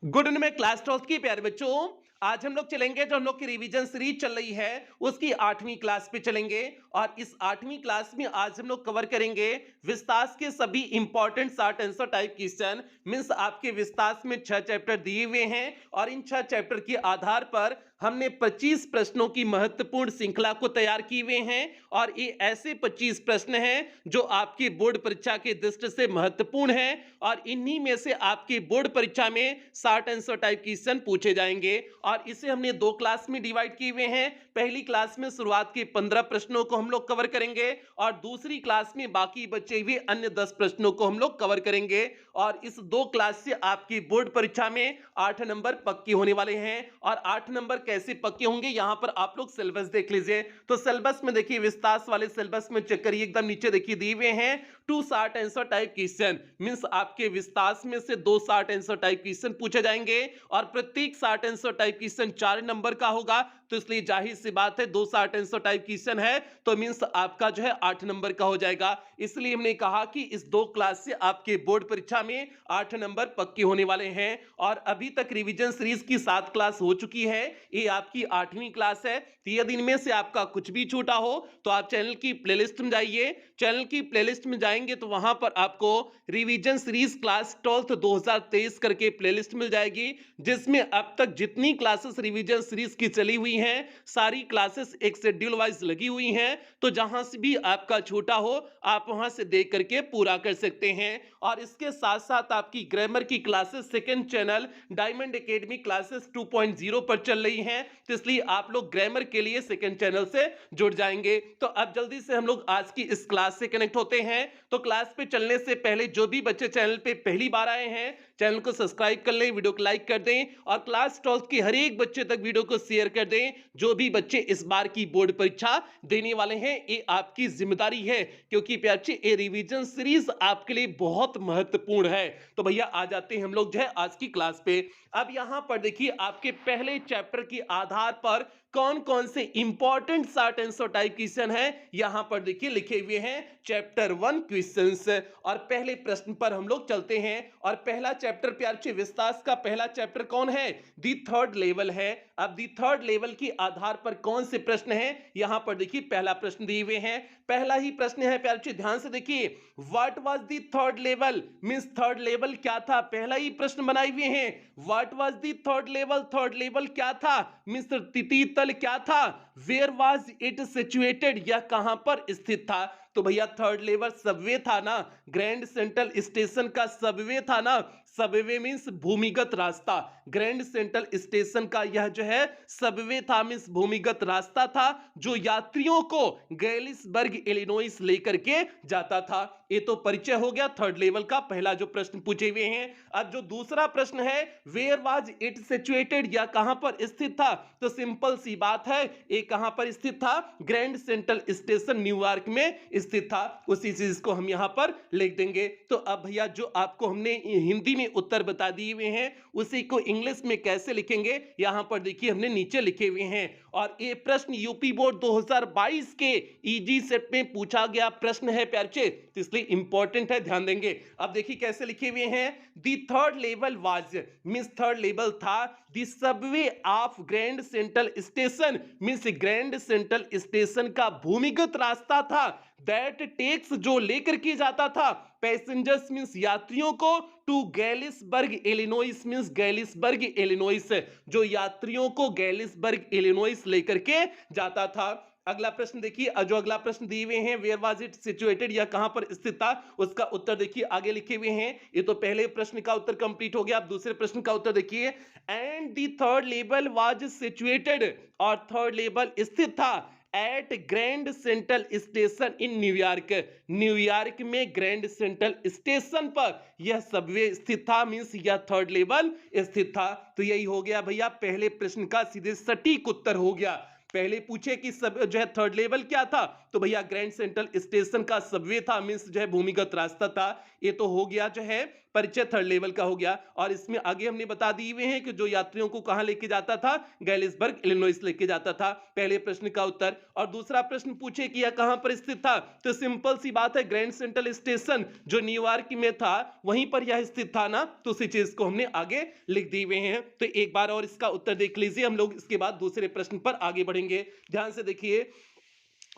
Good evening में class 12 की प्यारे बच्चों। आज हम लोग चलेंगे जो हम लोग की रिवीजन सीरीज चल रही है उसकी 8वीं क्लास पे चलेंगे। और इस 8वीं क्लास में आज हम लोग कवर करेंगे विस्तार के सभी important short answer type question. Means आपके विस्तार में 6 चैप्टर दिए हुए हैं और इन 6 चैप्टर के आधार पर हमने 25 प्रश्नों की महत्वपूर्ण श्रृंखला को तैयार किए हुए हैं। और ये ऐसे 25 प्रश्न हैं जो आपकी बोर्ड परीक्षा की दृष्टि से महत्वपूर्ण है और इन्हीं में से आपकी बोर्ड परीक्षा में शॉर्ट आंसर टाइप क्वेश्चन पूछे जाएंगे। और इसे हमने 2 क्लास में डिवाइड किए हुए हैं। पहली क्लास में शुरुआत के 15 प्रश्नों को हम लोग कवर करेंगे और दूसरी क्लास में बाकी बचे हुए अन्य 10 प्रश्नों को हम लोग कवर करेंगे। और इस 2 क्लास से आपकी बोर्ड परीक्षा में 8 नंबर पक्के होने वाले हैं। और 8 नंबर कैसे पक्के होंगे यहां पर आप लोग सिलेबस देख लीजिए। तो सिलेबस में देखिए विस्तार वाले सिलेबस में चेक करिए, एकदम नीचे देखिए दिए हुए हैं 2 short answer type question. Means आपके विस्तार में से 2 शॉर्ट आंसर टाइप क्वेश्चन पूछे जाएंगे और प्रत्येक short answer type question 4 number का होगा। तो इसलिए जाहिर सी बात है 2 शॉर्ट आंसर टाइप क्वेश्चन है तो मींस आपका जो है 8 नंबर का हो जाएगा। इसलिए हमने कहा कि इस 2 क्लास से आपके बोर्ड परीक्षा में 8 नंबर पक्के होने वाले हैं। और अभी तक रिवीजन सीरीज की 7 क्लास हो चुकी है, ये आपकी 8वीं क्लास है। तो यदि इनमें से आपका कुछ भी छूटा हो तो आप चैनल की प्लेलिस्ट में जाइए। चैनल की प्लेलिस्ट में जाएंगे तो वहां पर आपको रिवीजन सीरीज क्लास 12 2023 करके प्लेलिस्ट मिल जाएगी, जिसमें अब तक जितनी क्लासेस रिवीजन सीरीज की चली हुई हैं सारी क्लासेस एक शेड्यूल वाइज लगी हुई हैं। तो जहां से भी आपका छूटा हो आप वहां से देख करके पूरा कर सकते हैं। और इसके साथ साथ आपकी ग्रामर की classes second channel diamond academy classes 2.0 पर चल रही हैं। तो इसलिए आप लोग ग्रामर के लिए सेकंड चैनल से जुड़ जाएंगे। तो अब जल्दी से हम लोग आज की इस क्लास से कनेक्ट होते हैं। तो क्लास पे चलने से पहले जो भी बच्चे चैनल पे पहली बार आए हैं चैनल को सब्सक्राइब कर लें, वीडियो को लाइक कर दें और क्लास 12 के हर एक बच्चे तक वीडियो को शेयर कर दें। जो भी बच्चे इस बार की बोर्ड परीक्षा देने वाले हैं ये आपकी जिम्मेदारी है, क्योंकि बच्चे ये रिवीजन सीरीज आपके लिए बहुत महत्वपूर्ण है। तो भैया आ जाते हैं हम लोग जो है आज की क्लास पे। अब यहां पर देखिए आपके पहले चैप्टर के आधार पर कौन कौन से important short answer type question है यहां पर देखिए लिखे हुए हैं चैप्टर 1 क्वेश्चंस। और पहले प्रश्न पर हम लोग चलते हैं। और पहला चैप्टर प्यारे विस्तार का पहला चैप्टर कौन है? दी थर्ड लेवल है। अब दी थर्ड लेवल के आधार पर कौन से प्रश्न है यहां पर देखिए पहला प्रश्न दिए हुए हैं। पहला ही प्रश्न है प्यारे ध्यान से देखिए, what was the third level? Means third level क्या था? पहला ही प्रश्न बनाए हुए हैं, what was the third level? Third level क्या था? मींस तृतीय तल क्या था? Where was it situated? यह कहां पर स्थित था? तो भैया थर्ड लेवल सबवे था ना, ग्रैंड सेंट्रल स्टेशन का सबवे था ना। सबवे मींस भूमिगत रास्ता, ग्रैंड सेंट्रल स्टेशन का यह जो है सबवे था, मींस भूमिगत रास्ता था जो यात्रियों को गैलिसबर्ग इलिनॉइस लेकर के जाता था। ये तो परिचय हो गया थर्ड लेवल का, पहला जो प्रश्न पूछे हुए हैं। अब जो दूसरा प्रश्न है, वेयर वाज इट सिचुएटेड? यह कहां पर स्थित था? तो सिंपल सी बात है, ये कहां पर स्थित था? ग्रैंड सेंट्रल स्टेशन न्यूयॉर्क में स्थित था। उसी चीज को हम यहां पर लिख देंगे। तो अब भैया जो आपको हमने हिंदी में उत्तर बता दिए हुए हैं उसी को इंग्लिश में कैसे लिखेंगे यहां पर देखिए हमने नीचे लिखे हुए हैं। और ये प्रश्न यूपी बोर्ड 2022 के इजी सेट में पूछा गया प्रश्न है प्यारे, तो इसलिए इंपॉर्टेंट है, ध्यान देंगे। अब देखिए कैसे लिखे हुए हैं, the third level was means third level था the subway of Grand Central Station, means Grand Central Station का भूमिगत रास्ता था दैट टेक्स जो लेकर के जाता था पैसेंजर्स मींस यात्रियों को to Galesburg Illinois, means गैलिसबर्ग Illinois जो यात्रियों को गैलिसबर्ग इलिनॉइस लेकर के जाता था। अगला प्रश्न देखिए, जो अगला प्रश्न दिए हुए हैं, वेयर वाज इट सिचुएटेड? यह कहां पर स्थित था? उसका उत्तर देखिए आगे लिखे हुए हैं। ये तो पहले प्रश्न का उत्तर कंप्लीट हो गया। अब दूसरे प्रश्न का उत्तर देखिए, and the third level was situated, और थर्ड लेवल स्थित था at Grand Central Station in New York, New York में ग्रैंड सेंट्रल स्टेशन पर यह सबवे स्थित था, मींस यह थर्ड लेवल स्थित था। तो यही हो गया भैया पहले प्रश्न का सीधे सटीक उत्तर हो गया। पहले पूछे कि सब जो है थर्ड लेवल क्या था, तो भैया ग्रैंड सेंट्रल स्टेशन का सबवे था, मींस जो है भूमिगत रास्ता था। ये तो हो गया जो है परिचय थर्ड लेवल का हो गया। और इसमें आगे हमने बता दिए हुए हैं कि जो यात्रियों को कहां लेके जाता था, गैलिसबर्ग इलिनॉइस लेके जाता था। पहले प्रश्न का उत्तर। और दूसरा प्रश्न पूछे कि यह कहां पर स्थित था, तो सिंपल सी बात है, ग्रैंड सेंट्रल स्टेशन जो न्यूयॉर्क में था वहीं पर यह स्थित था ना, तो उसी चीज को हमने आगे लिख दिए हुए हैं। तो एक बार और इसका उत्तर देख लीजिए, हम लोग इसके बाद दूसरे प्रश्न पर आगे बढ़ेंगे। ध्यान से देखिए,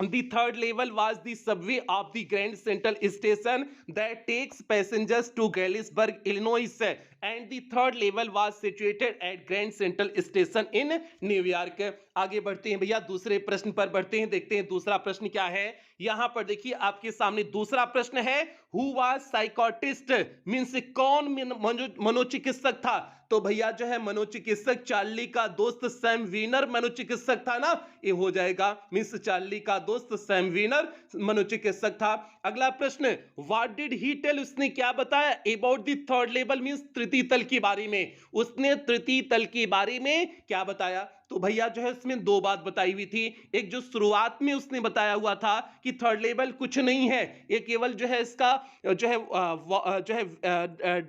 the third level was the subway of the Grand Central Station that takes passengers to Galesburg, Illinois, and the third level was situated at Grand Central Station in New York. आगे बढ़ते हैं भैया, दूसरे प्रश्न पर बढ़ते हैं, देखते हैं दूसरा प्रश्न क्या है। यहां पर देखिए आपके सामने दूसरा प्रश्न है, हु वाज साइकोटिस्ट, मींस कौन मनोचिकित्सक था। तो भैया जो है मनोचिकित्सक चार्ली का दोस्त सैम वीनर मनोचिकित्सक था ना, ये हो जाएगा, मींस चार्ली का दोस्त सैम वीनर मनोचिकित्सक था। अगला प्रश्न, व्हाट डिड ही टेल, उसने क्या बताया about the third level, means तृतीय तल के बारे में, उसने तृतीय तल के बारे में क्या बताया। तो भैया जो है इसमें दो बात बताई हुई थी। एक जो शुरुआत में उसने बताया हुआ था कि थर्ड लेवल कुछ नहीं है, ये केवल जो है इसका जो है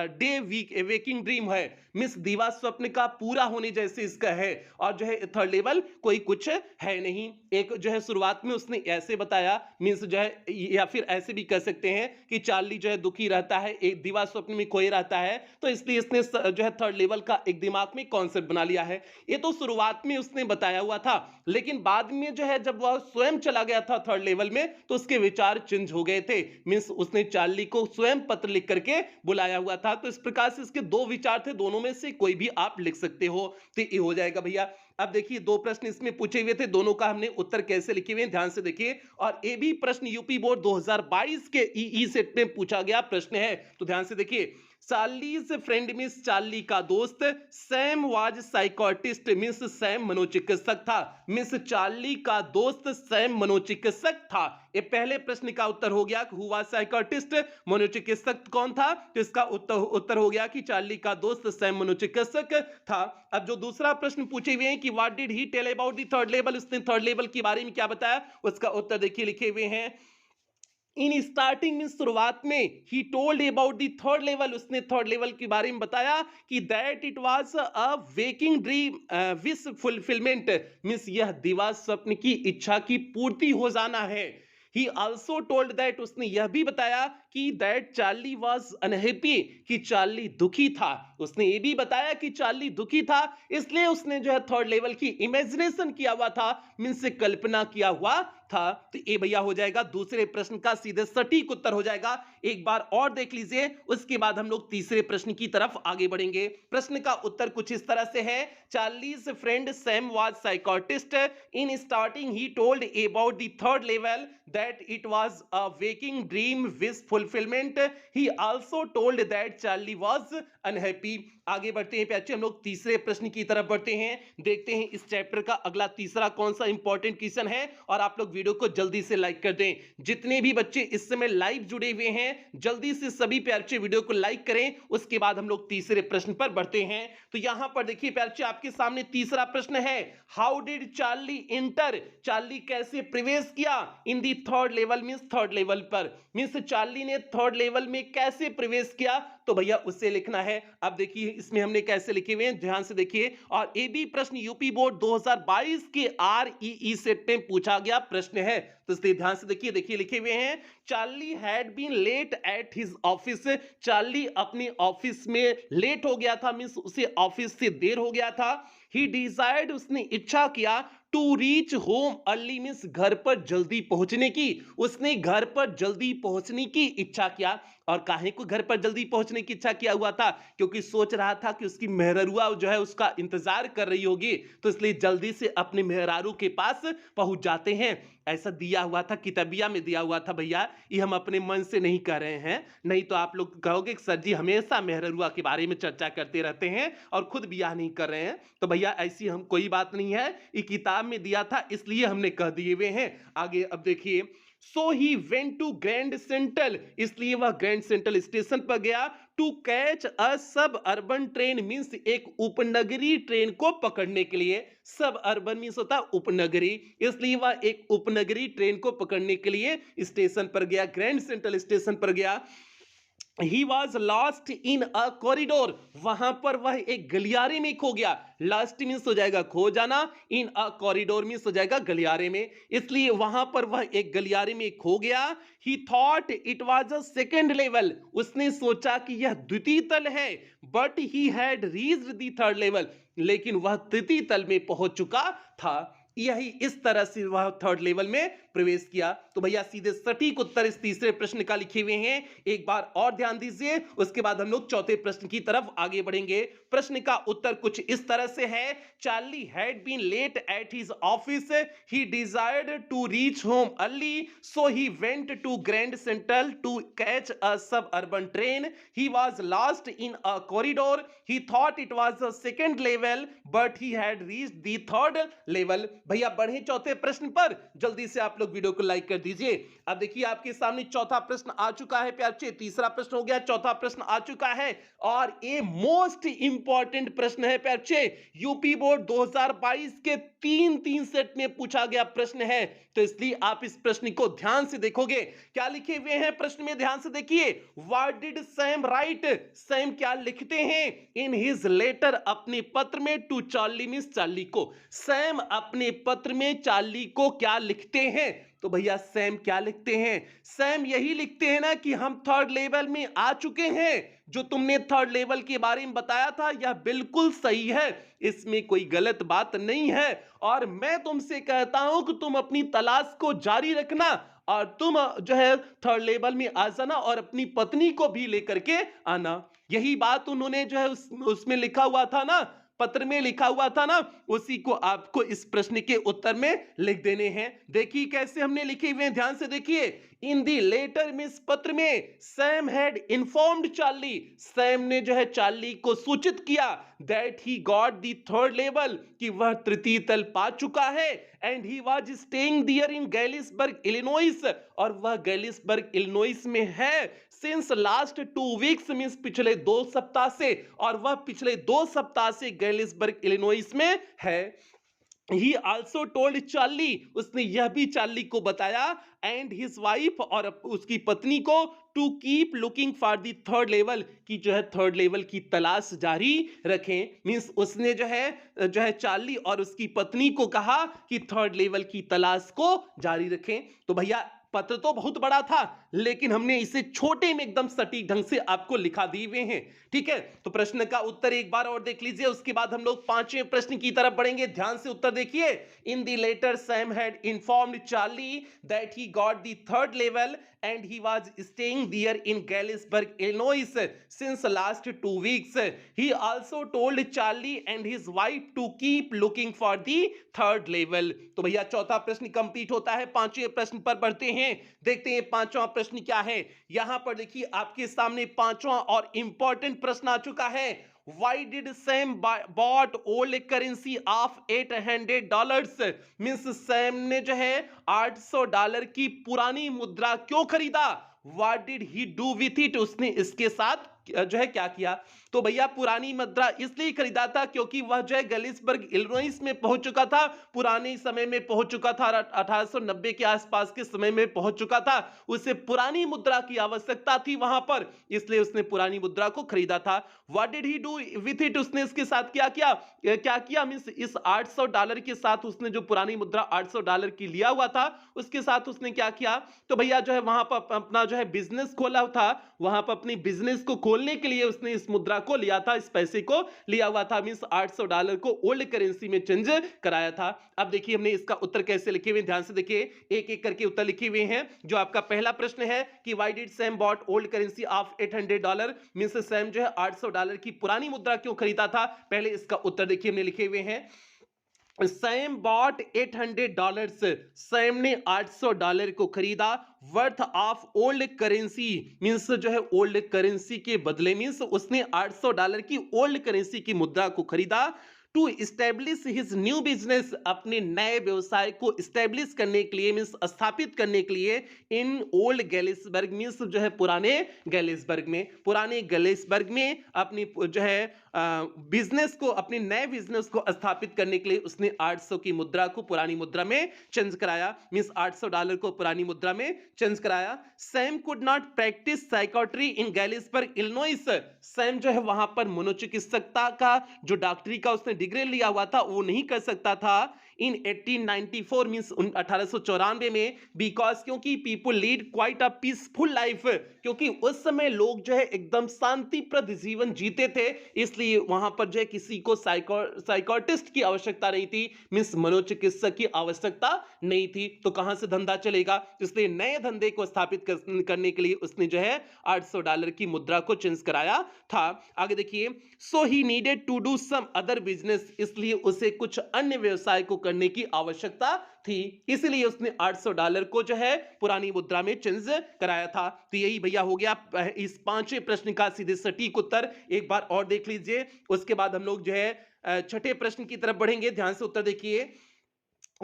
डे वेकिंग ड्रीम है, मिस दीवा स्वप्न का पूरा होने जैसे इसका है, और जो है थर्ड लेवल कोई कुछ है नहीं। एक जो है शुरुआत में उसने ऐसे बताया, मीन्स जो है, या फिर ऐसे भी कह सकते हैं कि चार्ली जो है दुखी रहता है, एक दीवा स्वप्न में खोए रहता है, तो इसलिए इसने जो है थर्ड लेवल का एक दिमाग में कॉन्सेप्ट बना लिया है। ये तो शुरुआत में उसने बताया हुआ था, लेकिन बाद में जो है जब वह स्वयं चला गया था थर्ड लेवल में, तो उसके विचार चेंज हो गए थे, मींस उसने चार्ली को स्वयं पत्र लिख करके बुलाया हुआ था। तो इस प्रकार से इसके दो विचार थे, दोनों में से कोई भी आप लिख सकते हो, तो ये हो जाएगा भैया। अब देखिए दो प्रश्न इसमें पूछे हुए थे, दोनों का हमने उत्तर कैसे लिखे हुए हैं ध्यान से देखिए। और ये भी प्रश्न यूपी बोर्ड 2022 के ई सेट में पूछा गया प्रश्न है, तो ध्यान से देखिए। चार्लीज फ्रेंड मींस चार्ली का दोस्त, सैम वाज साइकोटिस्ट मींस सैम मनोचिकित्सक था, मींस चार्ली का दोस्त सैम मनोचिकित्सक था। ये पहले प्रश्न का उत्तर हो गया, हु वाज साइकोटिस्ट, मनोचिकित्सक कौन था, तो इसका उत्तर हो गया कि चार्ली का दोस्त सैम मनोचिकित्सक था। अब जो दूसरा प्रश्न पूछे हुए हैं कि what did he tell about the third level, उसने थर्ड लेवल के बारे में क्या बताया, उसका उत्तर देखिए लिखे हुए हैं। इन स्टार्टिंग में शुरुआत में ही told about the third level, उसने थर्ड लेवल के बारे में बताया कि that it was a waking dream wish fulfilment, means यह दिवा स्वप्न की इच्छा की पूर्ति हो जाना है। ही ऑल्सो टोल्ड दैट, उसने यह भी बताया कि दैट चार्ली वॉज अनहैप्पी, कि चार्ली दुखी था। उसने ये भी बताया कि चार्ली दुखी था, इसलिए उसने जो है थर्ड लेवल की इमेजिनेशन किया हुआ था, मींस कल्पना किया हुआ था। तो ये भैया हो जाएगा दूसरे प्रश्न का सीधे सटीक उत्तर हो जाएगा। एक बार और देख लीजिए, उसके बाद हम लोग तीसरे प्रश्न की तरफ आगे बढ़ेंगे। प्रश्न का उत्तर कुछ इस तरह से है, Charlie's friend Sam was psychiatrist, in starting he told about the third level that it was a waking dream wish fulfilment, he also told that Charlie was unhappy. आगे बढ़ते हैं बच्चे, हम लोग तीसरे प्रश्न की तरफ बढ़ते हैं, देखते हैं इस चैप्टर का अगला तीसरा कौन सा इंपॉर्टेंट क्वेश्चन है। और आप लोग वीडियो को जल्दी से लाइक कर दें, जितने भी बच्चे इस समय लाइव जुड़े हुए हैं जल्दी से सभी प्यारे वीडियो को लाइक करें। उसके बाद हम लोग तीसरे प्रश्न पर बढ़ते हैं। तो यहां पर देखिए प्यारे आपके सामने तीसरा प्रश्न है, how did Charlie enter, Charlie कैसे प्रवेश किया in the third level, means third level पर, मींस चार्ली ने थर्ड लेवल में कैसे प्रवेश किया, तो भैया उससे लिखना है। अब देखिए इसमें हमने कैसे लिखे हुए हैं, ध्यान से देखिए। और ये भी प्रश्न यूपी बोर्ड 2022 के आरईई सेट में पूछा गया प्रश्न है, तो इसलिए ध्यान से देखिए। देखिए लिखे हुए हैं, Charlie had been late at his office, Charlie अपने ऑफिस में लेट हो गया था, मींस उसे ऑफिस से देर हो गया था। ही डिजायर्ड, उसने इच्छा किया, to reach home early, means घर पर जल्दी पहुंचने की, उसने घर पर जल्दी पहुंचने की इच्छा किया। और काहे को घर पर जल्दी पहुंचने की इच्छा किया हुआ था, क्योंकि सोच रहा था कि उसकी मेहरारूआ जो है उसका इंतजार कर रही होगी, तो इसलिए जल्दी से अपने मेहरारू के पास पहुंच जाते हैं। ऐसा दिया हुआ था, किताबिया में दिया हुआ था भैया, ये हम अपने मन से नहीं कर रहे हैं, नहीं तो आप लोग कहोगे कि सर जी हमेशा मेहरारूआ के बारे में चर्चा करते रहते हैं और खुद बियाह नहीं कर रहे हैं। तो भैया ऐसी हम कोई बात नहीं है, ये किताब में दिया था इसलिए हमने कह दिए हुए हैं। आगे अब देखिए, so he went to Grand Central, इसलिए वह ग्रैंड सेंट्रल स्टेशन पर गया to catch a suburban train, means एक उपनगरीय ट्रेन को पकड़ने के लिए। सब अर्बन मींस होता है उपनगरीय, इसलिए वह एक उपनगरीय ट्रेन को पकड़ने के लिए स्टेशन पर गया, ग्रैंड सेंट्रल स्टेशन पर गया। He was lost in a corridor, वहां पर वह एक गलियारे में खो गया। लास्ट मीन्स हो जाएगा खो जाना, इन अ कॉरिडोर मीन्स हो जाएगा गलियारे में, इसलिए वहां पर वह एक गलियारे में खो गया। ही thought it was a second level, उसने सोचा कि यह द्वितीय तल है, but he had reached the third level, लेकिन वह तृतीय तल में पहुंच चुका था। यही इस तरह से वह थर्ड लेवल में प्रवेश किया। तो भैया सीधे सटीक उत्तर इस तीसरे प्रश्न का लिखे हुए हैं, एक बार और ध्यान दीजिए, उसके बाद हम लोग चौथे प्रश्न की तरफ आगे बढ़ेंगे। प्रश्न का उत्तर कुछ इस तरह से है, Charlie had been late at his office, he desired to reach home early, so he went to Grand Central to catch a suburban train, he was lost in a corridor, he thought it was a second level, but he had reached the third level. भैया बढ़े चौथे प्रश्न पर, जल्दी से आप लोग video को लाइक कर दीजिए। अब देखिए आपके सामने चौथा प्रश्न आ चुका है प्यार बच्चे, तीसरा प्रश्न हो गया, चौथा प्रश्न आ चुका है, और ये मोस्ट इंपॉर्टेंट प्रश्न है प्यार बच्चे, यूपी बोर्ड 2022 के तीन सेट में पूछा गया प्रश्न है, तो इसलिए आप इस प्रश्न को ध्यान से देखोगे। क्या लिखे हुए हैं प्रश्न में, ध्यान से देखिए। What did Sam right, Sam क्या लिखते हैं इन हिज लेटर, अपने पत्र में, टू चार्ली मींस चार्ली को, सैम अपने पत्र में चार्ली को क्या लिखते हैं। तो भैया सैम क्या लिखते हैं, सैम यही लिखते हैं ना कि हम थर्ड लेवल में आ चुके हैं, जो तुमने थर्ड लेवल के बारे में बताया था यह बिल्कुल सही है, इसमें कोई गलत बात नहीं है, और मैं तुमसे कहता हूं कि तुम अपनी तलाश को जारी रखना, और तुम जो है थर्ड लेवल में आ जाना और अपनी पत्नी को भी लेकर के आना। यही बात उन्होंने जो है उसमें लिखा हुआ था ना, पत्र में लिखा हुआ था ना, उसी को आपको इस प्रश्न के उत्तर में लिख देने हैं। देखिए कैसे हमने लिखे हुए हैं, ध्यान से देखिए। इन दी लेटर में, इस पत्र में, Sam had informed Charlie, Sam ने जो है चार्ली को सूचित किया that he got the third level, कि वह तृतीय तल पा चुका है, and he was staying there in Galesburg Illinois, और वह गैलिसबर्ग इलिनॉइस में है, सिंस लास्ट 2 वीक्स मींस पिछले 2 सप्ताह से, और वह पिछले 2 सप्ताह से गैलिसबर्ग इलिनॉइस में है। ही आल्सो टोल्ड चार्ली, उसने यह भी चार्ली को बताया, एंड हिज वाइफ, और उसकी पत्नी को, to keep looking for the third level, कि जो है थर्ड लेवल की तलाश जारी रखें। मींस उसने जो है चार्ली और उसकी पत्नी को कहा कि थर्ड लेवल की तलाश को जारी रखें। तो भैया पत्र तो बहुत बड़ा था, लेकिन हमने इसे छोटे में एकदम सटीक ढंग से आपको लिखा दिए हुए हैं, ठीक है। तो प्रश्न का उत्तर एक बार और देख लीजिए, उसके बाद हम लोग पांचवें प्रश्न की तरफ बढ़ेंगे। ध्यान से उत्तर देखिए। In the letter Sam had informed Charlie that he got the third level and he was staying there in Galesburg, Illinois since last 2 weeks. He also told Charlie and his wife to keep looking for the third level. तो भैया चौथा प्रश्न complete होता है, पांचवें प्रश्न पर बढ़ते हैं, देखते हैं पांचवा प्रश्न क्या है। यहां पर देखिए आपके सामने पांचवा और इंपॉर्टेंट प्रश्न आ चुका है। Why did Sam bought old currency of $800? Means Sam ने जो है $800 की पुरानी मुद्रा क्यों खरीदा। What did he do with it? उसने इसके साथ जो है क्या किया। तो भैया पुरानी मुद्रा इसलिए खरीदा था क्योंकि वह जो है गैलिसबर्ग इलिनॉइस में पहुंच चुका था, पुराने समय में पहुंच चुका था, 1890 के आसपास के समय में पहुंच चुका था, उसे पुरानी मुद्रा की आवश्यकता थी वहां पर, इसलिए उसने पुरानी मुद्रा को खरीदा था। What did he do with it, उसने इसके साथ क्या किया मींस इस $800 के साथ उसने जो पुरानी मुद्रा $800 की लिया हुआ था उसके साथ उसने क्या किया। तो भैया जो है वहां पर अपना जो है बिजनेस खोला था, वहां पर अपनी बिजनेस को खोलने के लिए उसने इस मुद्रा को लिया था, इस पैसे को लिया हुआ था, मींस $800 को ओल्ड करेंसी में चेंज कराया था। अब देखिए हमने इसका उत्तर कैसे लिखे हुए, ध्यान से देखिए, एक एक करके उत्तर लिखे हुए हैं। जो आपका पहला प्रश्न है कि why did Sam bought old currency of $800, means Sam जो है $800 की पुरानी मुद्रा क्यों खरीदा था, पहले इसका उत्तर देखिए हमने लिखे हुए हैं। सैम बॉट $800, सैम ने $800 को खरीदा, worth of old currency means जो है ओल्ड करेंसी के बदले, मींस उसने $800 की ओल्ड करेंसी की मुद्रा को खरीदा, to establish his new business, अपने नए व्यवसाय को इस्टेब्लिश करने के लिए, मीन्स स्थापित करने के लिए, इन ओल्ड गैलिसबर्ग, मीन्स जो है पुराने गैलिसबर्ग में, पुराने गैलिसबर्ग में अपनी जो है बिजनेस को, अपने नए बिजनेस को स्थापित करने के लिए उसने 800 की मुद्रा को पुरानी मुद्रा में चेंज कराया, मींस $800 को पुरानी मुद्रा में चेंज कराया। Sam could not practise psychiatry in Galesburg Illinois, Sam जो है वहां पर मनोचिकित्सकता का जो डॉक्टरी का उसने डिग्री लिया हुआ था वो नहीं कर सकता था इन 1894 मींस 1894 में, बिकॉज क्योंकि people lead quite a peaceful life, क्योंकि उस समय लोग जो है एकदम शांतिप्रद जीवन जीते थे, इसलिए वहां पर जो है किसी को साइकोटिस्ट की आवश्यकता नहीं थी, मींस मनोचिकित्सक की आवश्यकता नहीं थी। तो कहां से धंधा चलेगा, इसलिए नए धंधे को स्थापित करने के लिए उसने जो है $800 की मुद्रा को चेंज कराया था। आगे देखिए, so he needed to do some other business, इसलिए उसे कुछ अन्य व्यवसाय को करने की आवश्यकता थी, इसलिए उसने $800 को जो है पुरानी मुद्रा में चेंज कराया था। तो यही भैया हो गया इस पांचवें प्रश्न का सीधे सटीक उत्तर। एक बार और देख लीजिए, उसके बाद हम लोग जो है छठे प्रश्न की तरफ बढ़ेंगे। ध्यान से उत्तर देखिए।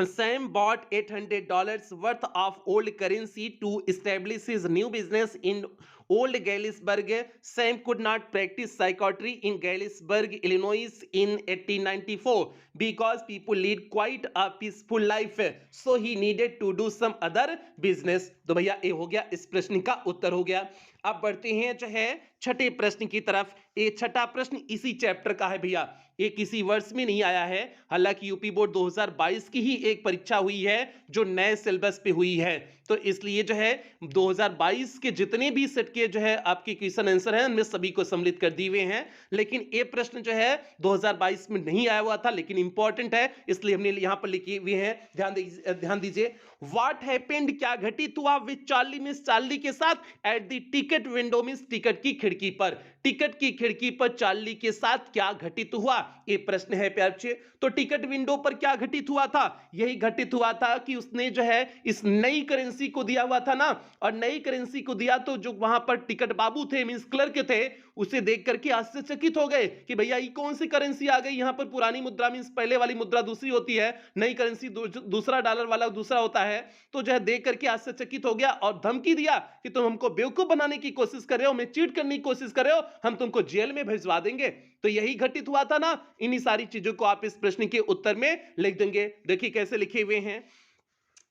Sam bought $800 worth of old currency to establish his new business in Old Galesburg. Sam could not practice psychiatry in Galesburg, Illinois in 1894 because people lead quite a peaceful life. So he needed to do some other business. तो भैया ये हो गया, इस प्रश्न का उत्तर हो गया। अब बढ़ते हैं जो है छठे प्रश्न की तरफ। ये छठा प्रश्न इसी चैप्टर का है भैया, ये किसी वर्ष में नहीं आया है, हालांकि यूपी बोर्ड 2022 की ही एक परीक्षा हुई है जो नए सिलेबस पे हुई है, तो इसलिए जो है 2022 के जितने भी सेट के जो है आपके क्वेश्चन आंसर हैं उनमें सभी को सम्मिलित कर दिए हुए हैं, लेकिन ये प्रश्न जो है 2022 में नहीं आया हुआ था, लेकिन इंपॉर्टेंट है इसलिए हमने यहां पर लिखे हुए हैं। ध्यान दीजिए। व्हाट हैपेंड, क्या घटित हुआ विद चार्ली, मिस चार्ली के साथ, at the ticket window, miss ticket की खिड़की पर, टिकट की खिड़की पर चार्ली के साथ क्या घटित हुआ, ये प्रश्न है प्यार बच्चे। तो टिकट विंडो पर क्या घटित हुआ था, यही घटित हुआ था कि उसने जो है इस नई करेंसी को दिया हुआ था ना, और नई करेंसी को दिया तो जो वहां पर टिकट बाबू थे, मींस क्लर्क थे, उसे देख करके आश्चर्यचकित हो गए कि भैया ये कौन सी करेंसी आ गई, यहां पर पुरानी मुद्रा मींस पहले वाली मुद्रा दूसरी होती है, नई करेंसी दूसरा डॉलर वाला दूसरा होता है, तो जो है देख करके आश्चर्यचकित हो गया और धमकी दिया कि तुम हमको बेवकूफ बनाने की कोशिश कर रहे हो, हमें चीट करने की कोशिश कर रहे हो, हम तुमको जेल में भिजवा देंगे। तो यही घटित हुआ था ना। इन्हीं सारी चीजों को आप इस प्रश्न के उत्तर में लिख देंगे। देखिए कैसे लिखे हुए हैं।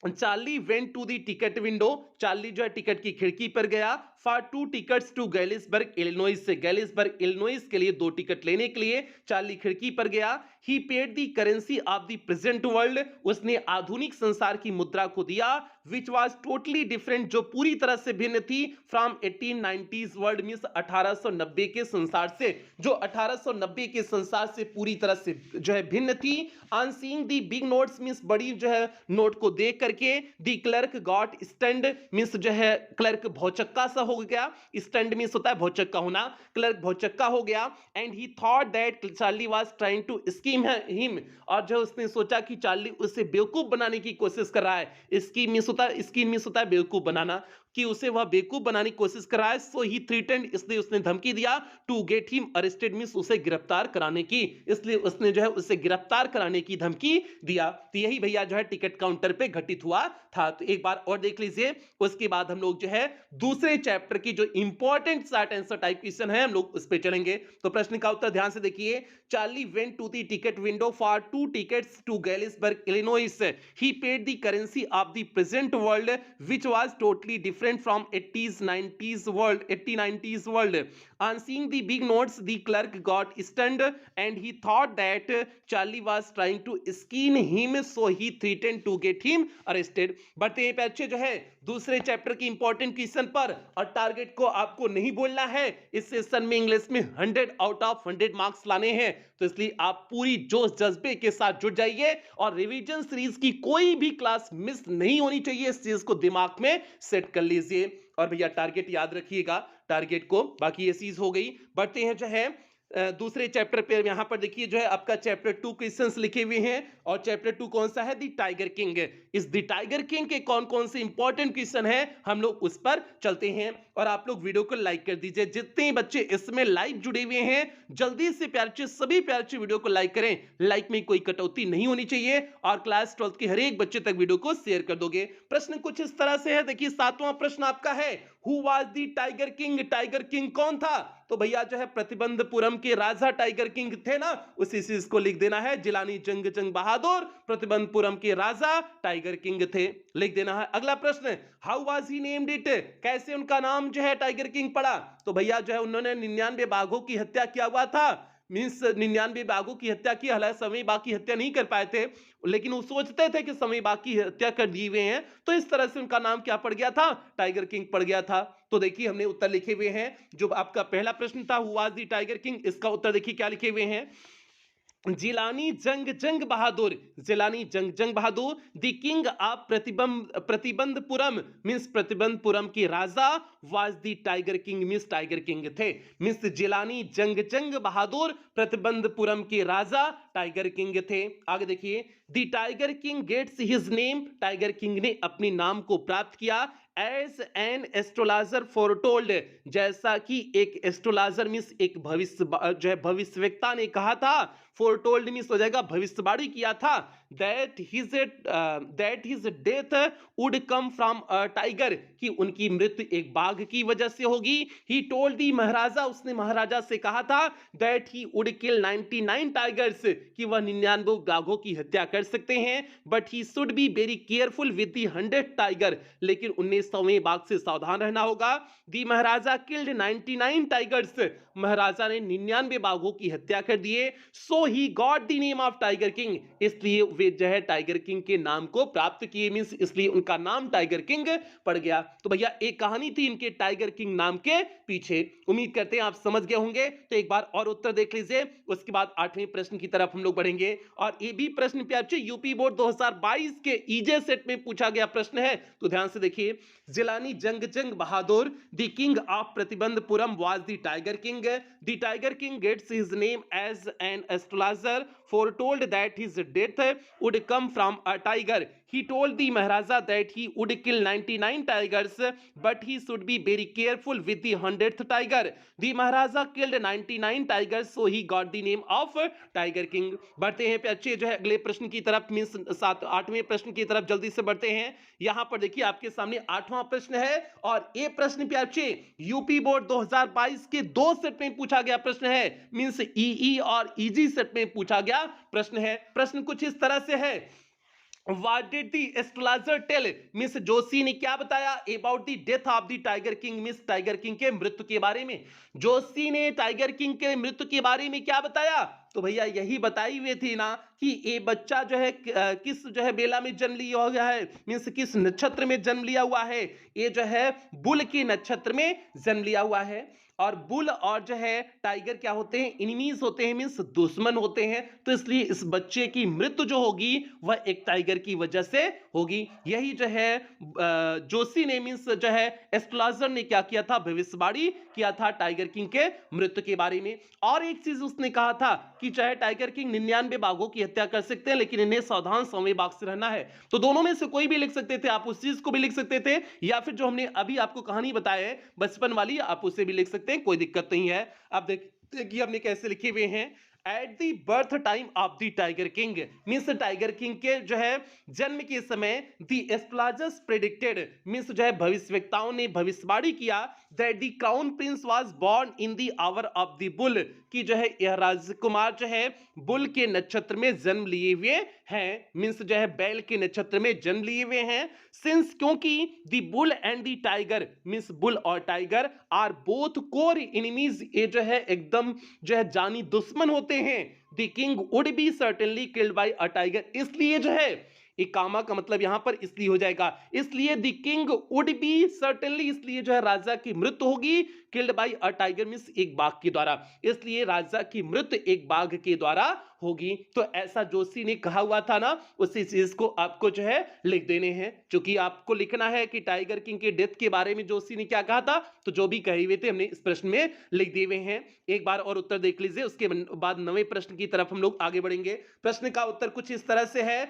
Charlie went to the ticket window, Charlie जो है टिकट की खिड़की पर गया, for 2 tickets to Galesburg Illinois, से गैलिसबर्ग इलिनॉइस के लिए 2 टिकट लेने के लिए चार्ली खिड़की पर गया। He paid the currency of the present world, उसने आधुनिक संसार की मुद्रा को दिया, विच वाज टोटली डिफरेंट, जो पूरी तरह से भिन्न थी, फ्रॉम 1890s वर्ल्ड, मींस 1890 के संसार से, जो 1890 के संसार से पूरी तरह से जो है भिन्न थी। On seeing the big notes, means बड़ी जो है नोट को देख करके, दी क्लर्क गॉट स्टंड, मींस जो है क्लर्क भौचक्का सा हो गया, स्टंड मींस होता है भौचक्का होना, क्लर्क भौचक्का हो गया। And he thought that Charlie was trying to scheme him, और जो उसने सोचा कि चार्ली उसे बेवकूफ बनाने की कोशिश कर रहा है। स्कीम मींस होता है बेवकूफ बनाना, कि उसे वह बेवकूफ बनाने की कोशिश कर रहा है। सो ही थ्रेटेंड, इसलिए उसने धमकी दिया, to get him arrested, means उसे गिरफ्तार कराने की, इसलिए उसने जो है उसे गिरफ्तार कराने की धमकी दिया। तो यही भैया जो है टिकट काउंटर पे घटित हुआ था। तो एक बार और देख लीजिए, उसके बाद हम लोग जो है दूसरे चैप्टर की जो important short answer type question है हम लोग उस पे चलेंगे। तो प्रश्न का उत्तर ध्यान से देखिए। Charlie went to the ticket window for 2 tickets to Galesburg Illinois, he paid the currency of the present world which was totally different from 1890s world. On seeing the big notes, the clerk got stunned and he thought that Charlie was trying to scheme him, so he threatened to get him arrested. बढ़ते हैं बच्चे जो है दूसरे chapter की important question पर, और target को आपको नहीं बोलना है, इस सेशन में इंग्लिश में 100 आउट ऑफ 100 मार्क्स लाने हैं, तो इसलिए आप पूरी जोश जज्बे के साथ जुट जाइए और रिवीजन सीरीज की कोई भी क्लास मिस नहीं होनी चाहिए, इस चीज को दिमाग में सेट कर लीजिए। और भैया टारगेट याद रखिएगा, टारगेट को, बाकी ये चीज हो गई। बढ़ते हैं जो है दूसरे चैप्टर पे, यहां पर देखिए जो है आपका चैप्टर 2 क्वेश्चंस लिखे हुए हैं, और चैप्टर 2 कौन सा है, द टाइगर किंग। इस द टाइगर किंग के कौन कौन से इंपॉर्टेंट क्वेश्चन है हम लोग उस पर चलते हैं। और आप लोग वीडियो को लाइक कर दीजिए। जितने बच्चे इसमें लाइव जुड़े हुए हैं जल्दी से प्यारे सभी प्यारे वीडियो को लाइक करें। लाइक में कोई कटौती नहीं होनी चाहिए और क्लास 12th के हर एक बच्चे तक वीडियो को शेयर कर दोगे। प्रश्न कुछ इस तरह से है, देखिए 7वां प्रश्न आपका है, who was the tiger king? Tiger king कौन था? तो भैया जो है प्रतिबंधपुरम के राजा टाइगर किंग थे ना, उसी चीज को लिख देना है। जिलानी जंग जंग बहादुर प्रतिबंधपुरम के राजा टाइगर किंग थे, लिख देना है। अगला प्रश्न, how was he named it? कैसे उनका नाम जो है टाइगर किंग पड़ा? तो भैया जो है उन्होंने 99 बाघों की हत्या किया हुआ था, मींस 99 बाघों की हत्या की। हालांकि समय बाघ की हत्या नहीं कर पाए थे, लेकिन वो सोचते थे कि समय बाघ की हत्या कर दिए हुए हैं, तो इस तरह से उनका नाम क्या पड़ गया था? टाइगर किंग पड़ गया था। तो देखिए हमने उत्तर लिखे हुए हैं। जो आपका पहला प्रश्न था, who was the tiger king, इसका उत्तर देखिए क्या लिखे हुए हैं, जिलानी जंग जंग बहादुर। Jilani Jung Jung Bahadur the king of Pratibandapuram means Pratibandapuram के राजा was the tiger king means tiger king थे। मींस जिलानी जंग जंग बहादुर प्रतिबंधपुरम के राजा टाइगर किंग थे। आगे देखिए, the tiger king gets his name. Tiger king ने अपने नाम को प्राप्त किया एज एन एस्ट्रोलॉजर फोरटोल्ड, जैसा कि एक एस्ट्रोलॉजर मींस एक भविष्य जो है भविष्यवक्ता ने कहा था। फोरटोल्ड मींस हो जाएगा भविष्यवाणी किया था, that his death would come from a tiger, कि उनकी मृत्यु एक बाघ की वजह से होगी। ही टोल्ड दी महाराजा, उसने महाराजा से कहा था, that he would kill 99 tigers, कि वह 99 बाघों की हत्या कर सकते हैं, but he should be very careful with the 100 tiger, लेकिन 19वें बाघ से सावधान रहना होगा। दी महाराजा किल्ड 99 टाइगर्स, महाराजा ने 99 बाघों की हत्या कर दिए। So he got the name of tiger king, इसलिए वे जो है टाइगर किंग के नाम को प्राप्त किए, मींस इसलिए उनका नाम टाइगर किंग पड़ गया। तो भैया एक कहानी थी इनके टाइगर किंग नाम के पीछे। उम्मीद करते हैं आप समझ गए होंगे। तो एक बार और उत्तर देख लीजिए, उसके बाद 8वें प्रश्न की तरफ हम लोग बढ़ेंगे। और ये भी प्रश्न प्यारे यूपी बोर्ड 2022 के ईजे सेट में पूछा गया प्रश्न है, तो ध्यान से देखिए। Jilani Jung Jung Bahadur the king of Pratibandapuram was the tiger king. The tiger king gets his name as an astrologer foretold that his death would come from a tiger. He told the Maharaja that he would kill 99 tigers, but he should be very careful with the 100th tiger. The Maharaja killed 99 tigers, so he got the name of Tiger King. बढ़ते हैं अच्छे जो है अगले प्रश्न की तरफ, means 8वें प्रश्न की तरफ जल्दी से बढ़ते हैं। यहां पर देखिए आपके सामने 8वां प्रश्न है, और ये प्रश्न पे अच्छे यूपी बोर्ड 2022 के 2 सेट में पूछा गया प्रश्न है, मींस ईई और ईजी सेट में पूछा गया प्रश्न है। प्रश्न कुछ इस तरह से है, What did the astrologer tell? Miss Joshi ने क्या बताया about the death of the tiger king, miss tiger king के मृत्यु के बारे में। जोशी ने टाइगर किंग के मृत्यु के बारे में क्या बताया? तो भैया यही बताई हुई थी ना कि ये बच्चा जो है किस जो है बेला में जन्म लिया हुआ है, मीन्स किस नक्षत्र में जन्म लिया हुआ है। ये जो है बुल के नक्षत्र में जन्म लिया हुआ है। और बुल और जो है टाइगर क्या होते हैं? एनिमीज होते हैं, मींस दुश्मन होते हैं। तो इसलिए इस बच्चे की मृत्यु जो होगी वह एक टाइगर की वजह से होगी। यही जो है जोशी ने मींस जो है एस्ट्रोलॉजर ने क्या किया था? भविष्यवाणी किया था टाइगर किंग के मृत्यु के बारे में। और एक चीज उसने कहा था कि चाहे टाइगर किंग 99 बाघों की हत्या कर सकते हैं, लेकिन इन्हें सावधान समय बाघ से रहना है। तो दोनों में से कोई भी लिख सकते थे, आप उस चीज को भी लिख सकते थे, या फिर जो हमने अभी आपको कहानी बताया है बचपन वाली, आप उसे भी लिख सकते हैं, कोई दिक्कत नहीं है। अब देखिए हमने कैसे लिखे हुए हैं। At the birth time of the tiger king, means tiger king के जो है जन्म के समय द एस्ट्रोलॉजर्स प्रेडिक्टेड, मीन्स जो है भविष्यवक्ताओं ने भविष्यवाणी किया that the crown prince was born in the hour of the bull, कि जो है यह राजकुमार जो है बुल के नक्षत्र में जन्म लिए हुए हैं, मीन्स जो है बैल के नक्षत्र में जन्म लिए हुए हैं। सिंस क्योंकि the bull and the tiger, means bull और tiger are both core enemies, ये जो है एकदम जो है जानी दुश्मन होते हैं। The king would be certainly killed by a tiger, इसलिए जो है एक कामा का मतलब यहां पर इसलिए हो जाएगा, इसलिए the king would be certainly, इसलिए जो है राजा की मृत्यु होगी killed by a tiger, means एक बाघ के द्वारा, इसलिए राजा की मृत्यु एक बाघ के द्वारा होगी। तो ऐसा जोशी ने कहा हुआ था ना, उसी चीज को आपको जो है लिख देने हैं, क्योंकि आपको लिखना है कि टाइगर किंग के डेथ के बारे में जोशी ने क्या कहा था। तो जो भी कहे हुए थे हमने इस प्रश्न में लिख दिए हुए हैं। एक बार और उत्तर देख लीजिए, उसके बाद 9वें प्रश्न की तरफ हम लोग आगे बढ़ेंगे। प्रश्न का उत्तर कुछ इस तरह से है,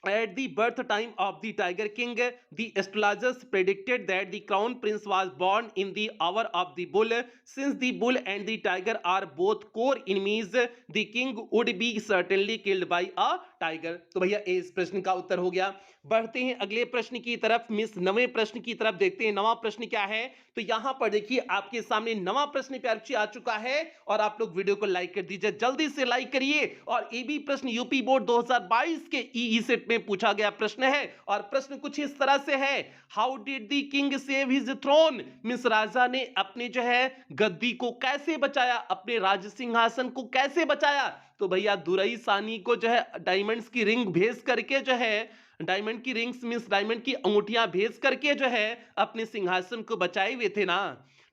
At the birth time of the Tiger King, the astrologers predicted that the crown prince was born in the hour of the bull. Since the bull and the tiger are both core enemies, the king would be certainly killed by a tiger. तो भैया इस प्रश्न का उत्तर हो गया। बढ़ते हैं अगले प्रश्न की तरफ, मिस नवे प्रश्न की तरफ देखते हैं नवा प्रश्न क्या है। तो यहां पर देखिए आपके सामने नवा प्रश्न प्यारे बच्चे आ चुका है और आप लोग वीडियो को लाइक कर दीजिए, जल्दी से लाइक करिए। और ये भी प्रश्न यूपी बोर्ड 2022 के ई सेट में पूछा गया प्रश्न है और प्रश्न कुछ इस तरह से है, how did the king save his throne, means राजा ने अपने जो है गद्दी को कैसे बचाया, अपने राज सिंहासन को कैसे बचाया। तो भैया दुरई सानी को जो है डायमंड्स की रिंग भेज करके जो है, डायमंड की रिंग्स मींस डायमंड की अंगूठियां भेज करके जो है अपने सिंहासन को बचाए हुए थे ना।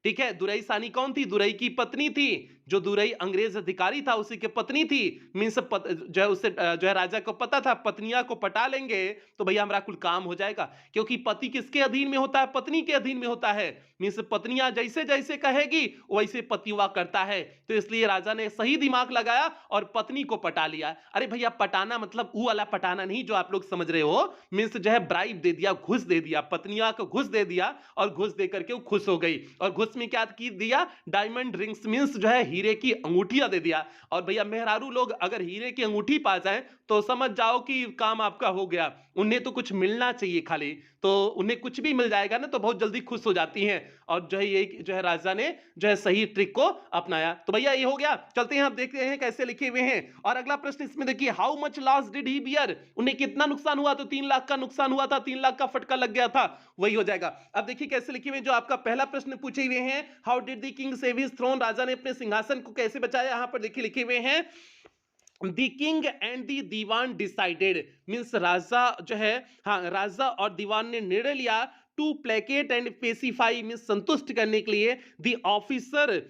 ठीक है, दुरई सानी कौन थी, दुरई की पत्नी थी, जो दुरई अंग्रेज अधिकारी था उसी की पत्नी थी। मींस जो है उससे जो है राजा को पता था पत्नियां को पटा लेंगे तो भैया हमारा कुल काम हो जाएगा, क्योंकि पति किसके अधीन में होता है, पत्नी के अधीन में होता है। मींस पत्नियां जैसे जैसे कहेगी वैसे पति हुआ करता है, तो इसलिए राजा ने सही दिमाग लगाया और पत्नी को पटा लिया। अरे भैया पटाना मतलब वो वाला पटाना नहीं जो आप लोग समझ रहे हो, मींस जो है ब्राइब दे दिया, घुस दे दिया, पत्नियां को घुस दे दिया और घुस दे करके वो खुश हो गई। और घुस में क्या की दिया, डायमंड रिंग्स मींस जो है हीरे की अंगूठियां दे दिया। और भैया मेहरारू लोग अगर हीरे की अंगूठी पा जाए तो समझ जाओ कि काम आपका हो गया, उन्हें तो कुछ मिलना चाहिए खाली, तो उन्हें कुछ भी मिल जाएगा ना तो बहुत जल्दी खुश हो जाती हैं। और जो है ये जो है राजा ने जो है सही ट्रिक को अपनाया। तो भैया ये हो गया, चलते हैं अब देखते हैं कैसे लिखे हुए हैं। और अगला प्रश्न इसमें देखिए, how much loss did he bear, उन्हें कितना नुकसान हुआ, तो 3 लाख का नुकसान हुआ था, 3 लाख का फटका लग गया था, वही हो जाएगा। अब देखिए कैसे लिखे हुए, जो आपका पहला प्रश्न पूछे हुए हैं, how did the king save his throne, राजा ने अपने सिंहासन को कैसे बचाया। यहां पर देखिए लिखे हुए हैं, the king and the dewan decided, means राजा जो है, हाँ राजा और दीवान ने निर्णय लिया to placate and pacify, means संतुष्ट करने के लिए, दी ऑफिसर,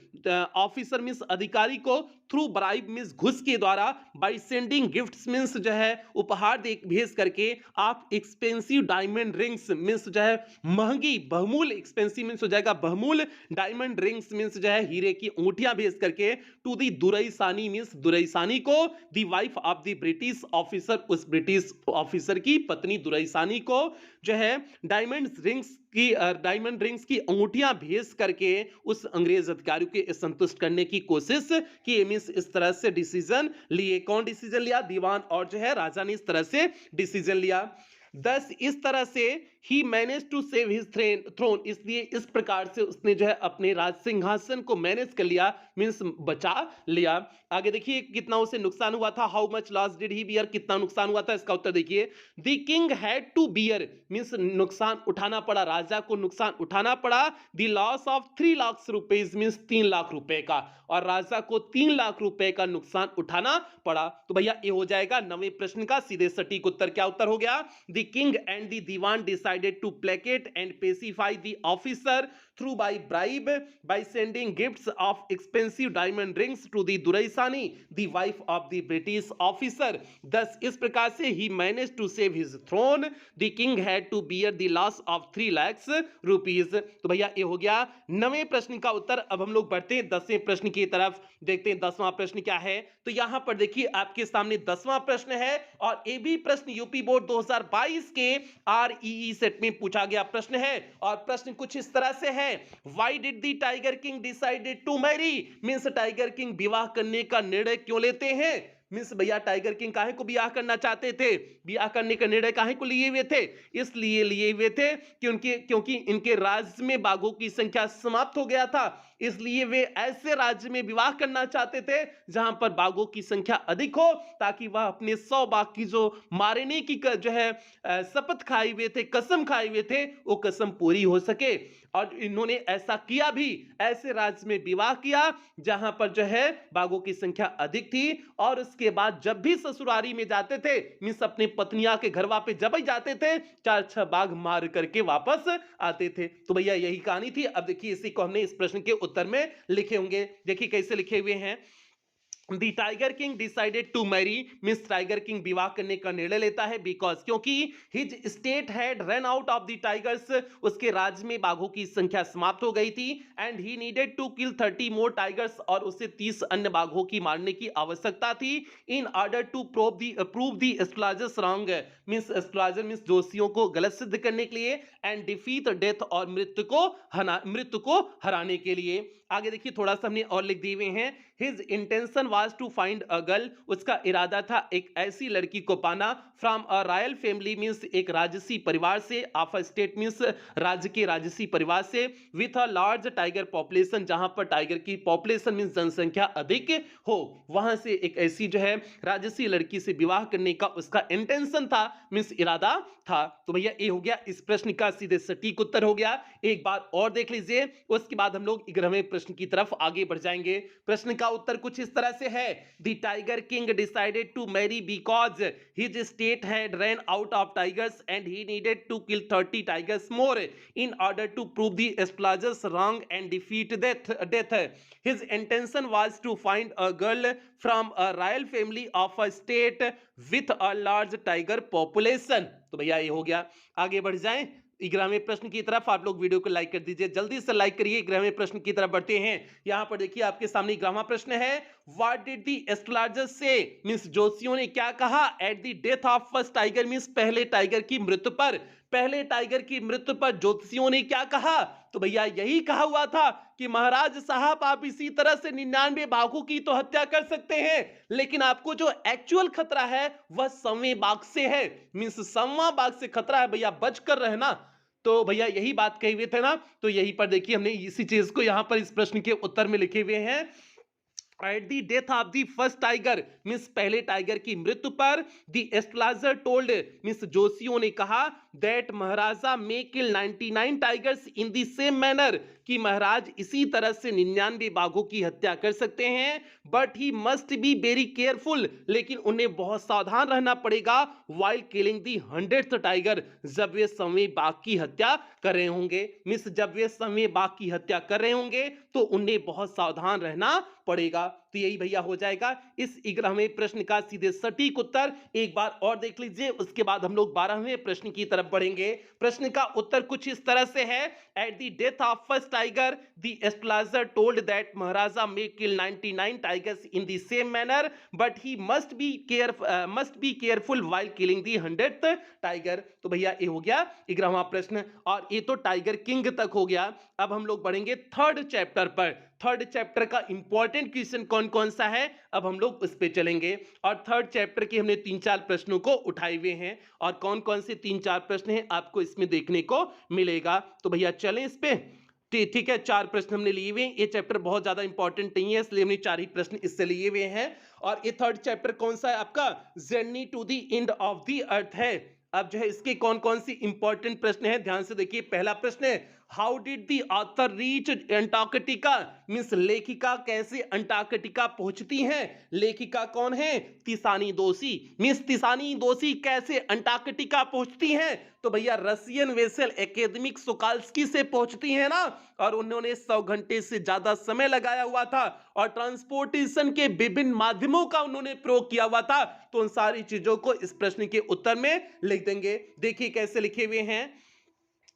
ऑफिसर मीन्स अधिकारी को, थ्रू ब्राइब मीन्स घुस के द्वारा, बाई सेंडिंग गिफ्ट्स मीन्स जो है उपहार दे भेज करके, आप एक्सपेंसिव डायमंड रिंग्स मीन्स जो है महंगी बहुमूल्य, एक्सपेंसिव मीन्स हो जाएगा बहुमूल्य, डायमंड रिंग्स मीन्स जो है हीरे की अंगूठियां भेज करके, टू दी दुरई सानी मीन्स दुरई सानी को, the wife of the British officer, उस ब्रिटिश ऑफिसर की पत्नी दुरई सानी को जो है डायमंड रिंग्स की, डायमंड रिंग्स की अंगूठियां भेज करके उस अंग्रेज अधिकारी के संतुष्ट करने की कोशिश की। मींस इस तरह से डिसीजन लिए, कौन डिसीजन लिया, दीवान और जो है राजा ने इस तरह से डिसीजन लिया। दस इस तरह से he manage to save his throne, इसलिए इस प्रकार से उसने जो है अपने राज सिंहासन को मैनेज कर लिया, मींस बचा लिया। आगे देखिए कितना उसे नुकसान हुआ था, how much loss did he bear, कितना नुकसान हुआ था, इसका उत्तर देखिए, the king had to bear, means नुकसान उठाना पड़ा, राजा को नुकसान उठाना पड़ा, the loss of 3 lakh rupees, means 3 lakh रुपए का, और राजा को 3 लाख रुपए का नुकसान उठाना पड़ा। तो भैया ये हो जाएगा नवे प्रश्न का सीधे सटीक उत्तर। क्या उत्तर हो गया, the king and the dewan decided to placate and pacify the officer through by bribe, by sending gifts of expensive diamond rings to the Duraisani, the wife of the British officer. Thus इस प्रकार से he manage to save his throne, the king had to bear the loss of 3 lakh rupees. तो भैया ये हो गया नवे प्रश्न का उत्तर। अब हम लोग बढ़ते हैं 10वें प्रश्न की तरफ, देखते हैं 10वां प्रश्न क्या है। तो यहां पर देखिए आपके सामने 10वां प्रश्न है और ये भी प्रश्न यूपी बोर्ड 2022 के आरईई सेट में पूछा गया प्रश्न है और प्रश्न कुछ इस तरह से है, why did the tiger king decided to marry, means tiger king विवाह करने का निर्णय क्यों लेते हैं। मींस भैया टाइगर किंग काहे को ब्याह करना चाहते थे, ब्याह करने का निर्णय काहे को लिए हुए थे, इसलिए लिए हुए थे क्योंकि इनके राज्य में बाघों की संख्या समाप्त हो गया था, इसलिए वे ऐसे राज्य में विवाह करना चाहते थे जहां पर बाघों की संख्या अधिक हो, ताकि वह अपने 100 बाघ की जो मारने की जो है शपथ खाए हुए थे, कसम खाए हुए थे, वो कसम पूरी हो सके। और इन्होंने ऐसा किया भी, ऐसे राज्य में विवाह किया जहां पर जो है बाघों की संख्या अधिक थी, और उसके बाद जब भी ससुरारी में जाते थे, मींस अपनी पत्नियां के घर वापस जब ही जाते थे 4-6 बाघ मार करके वापस आते थे। तो भैया यही कहानी थी। अब देखिए इसी को हमने इस प्रश्न के उत्तर में लिखे होंगे, देखिए कैसे लिखे हुए हैं। The tiger king decided to marry, means tiger king विवाह करने का निर्णय लेता है बिकॉज क्योंकि his state had run out of the tigers, उसके राज्य में बाघों की संख्या समाप्त हो गई थी, and he needed to kill 30 more tigers, और उसे 30 अन्य बाघों की मारने की आवश्यकता थी in order to prove the astrologers wrong, means astrologer means जोशियों को गलत सिद्ध करने के लिए, एंड डिफीट डेथ, और मृत्यु को हराने के लिए। आगे देखिए थोड़ा सा हमने और लिख दिए हुए हैं, his intention was to find a girl, उसका इरादा था एक ऐसी लड़की को पाना, from a royal family means एक राजसी परिवार से, ऑफ अ स्टेट मींस राज्य के राजसी परिवार से, with a large tiger population, जहां पर टाइगर की पॉपुलेशन मींस जनसंख्या अधिक हो, वहां से एक ऐसी जो है राजसी लड़की से विवाह करने का उसका इंटेंशन था, मींस इरादा था। तो भैया ये हो गया इस प्रश्न का सीधे सटीक उत्तर हो गया। एक बार और देख लीजिए, उसके बाद हम लोग 11वें प्रश्न की तरफ आगे बढ़ जाएंगे। प्रश्न का उत्तर कुछ इस तरह से है, the tiger king decided to marry because his state had run out of tigers and he needed to kill 30 tigers more in order to prove the astrologers wrong and defeat death. His intention was to find a girl from a royal family of a state with a large tiger population। तो भैया ये हो गया। आगे बढ़ जाएं 11वें प्रश्न की तरफ। आप लोग वीडियो को लाइक कर दीजिए, जल्दी से लाइक करिए। 11वें प्रश्न की तरफ बढ़ते हैं। यहां पर देखिए आपके सामने 11वां प्रश्न है, व्हाट डिड द एस्ट्रोलॉजर से, मींस जोशियों ने क्या कहा, at the death of first tiger, means पहले टाइगर की मृत्यु पर, पहले टाइगर की मृत्यु पर ज्योतिषियों ने क्या कहा। तो भैया यही कहा हुआ था कि महाराज साहब आप इसी तरह से 99 बाघों की तो हत्या कर सकते हैं, लेकिन आपको जो एक्चुअल खतरा है वह 100वें बाघ से है, मींस 100वां बाघ से खतरा है, भैया बच कर रहना। तो भैया यही बात कही हुए थे ना, तो यही पर देखिए हमने इसी चीज को यहां पर इस प्रश्न के उत्तर में लिखे हुए हैं। At the death of the first tiger, means पहले टाइगर की मृत्यु पर, दी एस्ट्रोलॉजर टोल्ड, मींस जोशियों ने कहा, that Maharaja may kill 99 tigers in the same manner, कि महाराज इसी तरह से 99 बाघों की हत्या कर सकते हैं, but he must be very careful, लेकिन उन्हें बहुत सावधान रहना पड़ेगा, वाइल किलिंग दी 100th टाइगर, जब वे 100वें बाघ की हत्या कर रहे होंगे, मींस जब वे 100वें बाघ की हत्या कर रहे होंगे तो उन्हें बहुत सावधान रहना पड़ेगा। तो यही भैया हो जाएगा इस 11वें प्रश्न का सीधे सटीक उत्तर। एक बार और देख लीजिए, उसके बाद हम लोग 12वें प्रश्न की तरफ बढ़ेंगे। प्रश्न का उत्तर कुछ इस तरह से है, at the death of first tiger the astrologer told that Maharaja may kill 99 tigers in the same manner, but he must be careful while killing the 100th tiger. तो भैया ये हो गया 11वां प्रश्न, और ये तो टाइगर किंग तक हो गया। अब हम लोग बढ़ेंगे थर्ड चैप्टर पर। थर्ड चैप्टर का इंपॉर्टेंट क्वेश्चन कौन कौन सा है, अब हम लोग उस पे चलेंगे। और थर्ड चैप्टर के हमने 3-4 प्रश्नों को उठाए हुए हैं, और कौन कौन से 3-4 प्रश्न हैं आपको इसमें देखने को मिलेगा। तो भैया चलें इस पे। ठीक है, 4 प्रश्न हमने लिए हुए हैं। ये चैप्टर बहुत ज्यादा इंपॉर्टेंट नहीं है, इसलिए हमने 4 ही प्रश्न इससे लिए हुए हैं। और ये थर्ड चैप्टर कौन सा है आपका, journey to the end of the earth है। अब जो है इसके कौन कौन सी इंपॉर्टेंट प्रश्न है, ध्यान से देखिए। पहला प्रश्न है, how did the author reach Antarctica, means लेखिका कैसे अंटार्कटिका पहुंचती हैं। लेखिका कौन है, तिसानी दोषी, मींस तिसानी दोषी कैसे अंटार्कटिका पहुंचती हैं। तो भैया रशियन वेसल एकेडमिक सोकाल्स्की से पहुंचती हैं ना, और उन्होंने 100 घंटे से ज्यादा समय लगाया हुआ था, और ट्रांसपोर्टेशन के विभिन्न माध्यमों का उन्होंने प्रयोग किया हुआ था। तो उन सारी चीजों को इस प्रश्न के उत्तर में लिख देंगे। देखिए कैसे लिखे हुए हैं,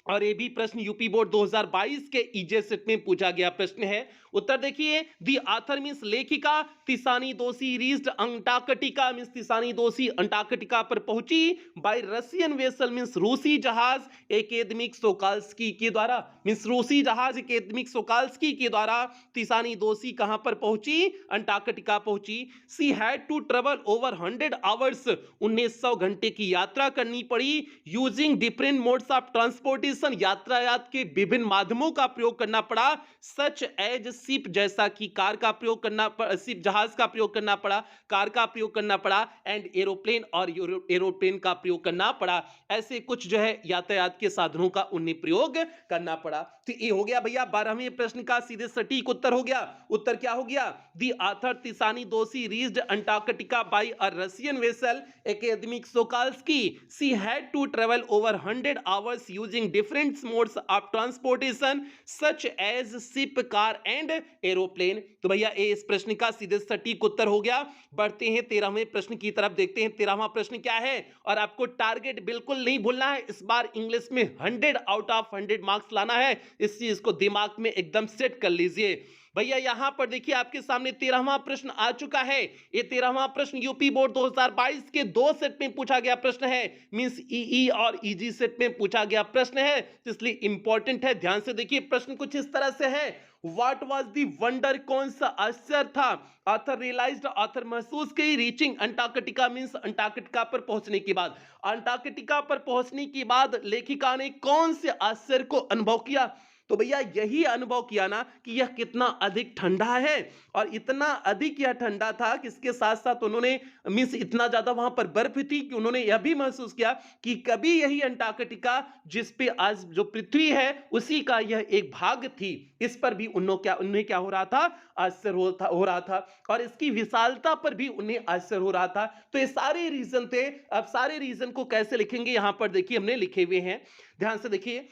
और ये भी प्रश्न यूपी बोर्ड 2022 के ईजे सेट में पूछा गया प्रश्न है। उत्तर देखिए, दी आथर मींस लेखिका, तिसानी दोषी रीच्ड अंटार्कटिका, मींस तिसानी दोषी अंटार्कटिका पर पहुंची बाय रशियन वेसल, मींस रूसी जहाज एकेडमिक सोकाल्स्की के द्वारा, मींस रूसी जहाज एकेडमिक सोकाल्स्की के द्वारा तिसानी दोषी कहां पर पहुंची, अंटार्कटिका पहुंची। She had to travel over 100 hours, 1900 घंटे की यात्रा करनी पड़ी, using different modes of transportation, यातायात के विभिन्न माध्यमों का प्रयोग करना पड़ा, सच एज शिप, जैसा कि कार का प्रयोग करना पड़ा, शिप जहाज का प्रयोग करना पड़ा, कार का प्रयोग करना पड़ा, एंड एरोप्लेन और एरोप्लेन का प्रयोग करना पड़ा। ऐसे कुछ जो है यातायात के साधनों का उन्हें प्रयोग करना पड़ा। तो ये हो गया भैया 12वें प्रश्न का सीधे सटीक उत्तर हो गया। उत्तर क्या हो गया, दी author Tishani Doshi reached Antarctica by a Russian vessel Akademik Shokalskiy, she had to travel over 100 hours using different modes of transportation such as ship, car and aeroplane. तो भैया इस प्रश्न का सीधे सटीक उत्तर हो गया। बढ़ते हैं 13वें प्रश्न की तरफ, देखते हैं 13वां प्रश्न क्या है। और आपको टारगेट बिल्कुल नहीं भूलना है, इस बार इंग्लिश में 100 आउट ऑफ 100 मार्क्स लाना है। इस चीज को दिमाग में एकदम सेट कर लीजिए भैया। यहां पर देखिए आपके सामने 13वां प्रश्न आ चुका है। ये 13वां प्रश्न यूपी बोर्ड 2022 के 2 सेट में पूछा गया प्रश्न है, मींस ईई और ईजी सेट में पूछा गया प्रश्न है, इसलिए इंपॉर्टेंट है। ध्यान से देखिए, प्रश्न कुछ इस तरह से है। व्हाट वाज द वंडर, कौन सा आश्चर्य था ऑथर रियलाइज्ड, ऑथर महसूस की, रीचिंग अंटार्कटिका मींस अंटार्कटिका पर पहुंचने के बाद, अंटार्कटिका पर पहुंचने के बाद लेखिका ने कौन से आश्चर्य को अनुभव किया। तो भैया यही अनुभव किया ना कि यह कितना अधिक ठंडा है, और इतना अधिक यह ठंडा था कि इसके साथ साथ उन्होंने मींस इतना ज्यादा वहां पर बर्फ थी कि उन्होंने यह भी महसूस किया कि कभी यही अंटार्कटिका जिस पे आज जो पृथ्वी है उसी का यह एक भाग थी। इस पर भी उन्हें क्या हो रहा था, आश्चर्य हो रहा था, और इसकी विशालता पर भी उन्हें आश्चर्य हो रहा था। तो ये सारे रीजन थे। अब सारे रीजन को कैसे लिखेंगे, यहां पर देखिए हमने लिखे हुए हैं, ध्यान से देखिए।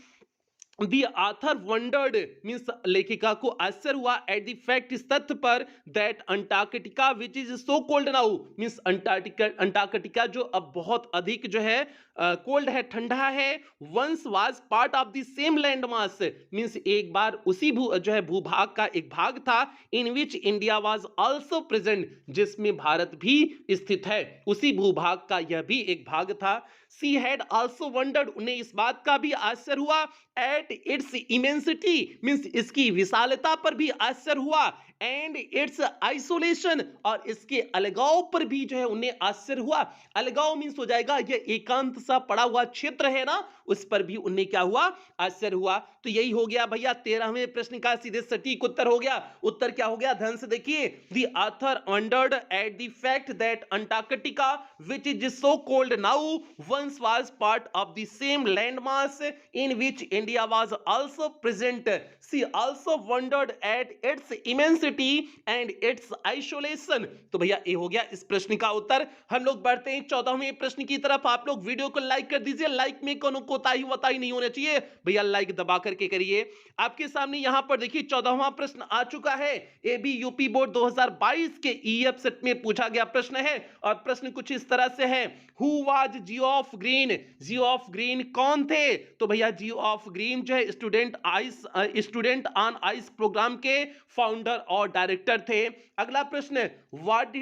The author wondered मीन्स लेखिका को आश्चर्य हुआ एट द फैक्ट, इस तथ्य पर, that Antarctica which is so cold now means Antarctica जो अब बहुत अधिक जो है कोल्ड है, ठंडा है, once was part of the same land mass means एक बार उसी जो है भूभाग का एक भाग था, in which India was also present जिसमें भारत भी स्थित है, उसी भूभाग का यह भी एक भाग था। सी हैड आल्सो वंडर्ड, उन्हें इस बात का भी आश्चर्य हुआ एट इट्स इमेंसिटी मींस इसकी विशालता पर भी आश्चर्य हुआ, एंड इट्स आइसोलेशन और इसके अलगाव पर भी जो है उन्हें आश्चर्य हुआ। अलगाव मींस हो जाएगा यह एकांत सा पड़ा हुआ क्षेत्र है ना, उस पर भी उन्हें क्या हुआ, आश्चर्य हुआ। तो यही हो गया भैया 13वें प्रश्न का सीधे सटीक उत्तर हो गया। उत्तर क्या हो गया, ध्यान से देखिए। The author wondered at the fact that Antarctica which is so cold now once was part of the same land mass in which India was also present. She also wondered at its immensity and its isolation. तो भैया ये हो गया इस प्रश्न का उत्तर। हम लोग बढ़ते हैं 14वें प्रश्न की तरफ। आप लोग वीडियो को लाइक कर दीजिए, लाइक में कोनो कोताही वताही नहीं होना चाहिए भैया, लाइक दबा करके करिए। आपके सामने यहां पर देखिए 14वां प्रश्न आ चुका है। एबी यूपी बोर्ड 2022 के ईएफ सेट में पूछा गया प्रश्न है, और प्रश्न कुछ इस तरह से है। Who was Jio of green, Jio of green कौन थे। तो भैया जियो ऑफ ग्रीन जो है स्टूडेंट ऑन आइस प्रोग्राम के फाउंडर और डायरेक्टर थे। अगला प्रश्न, व्हाट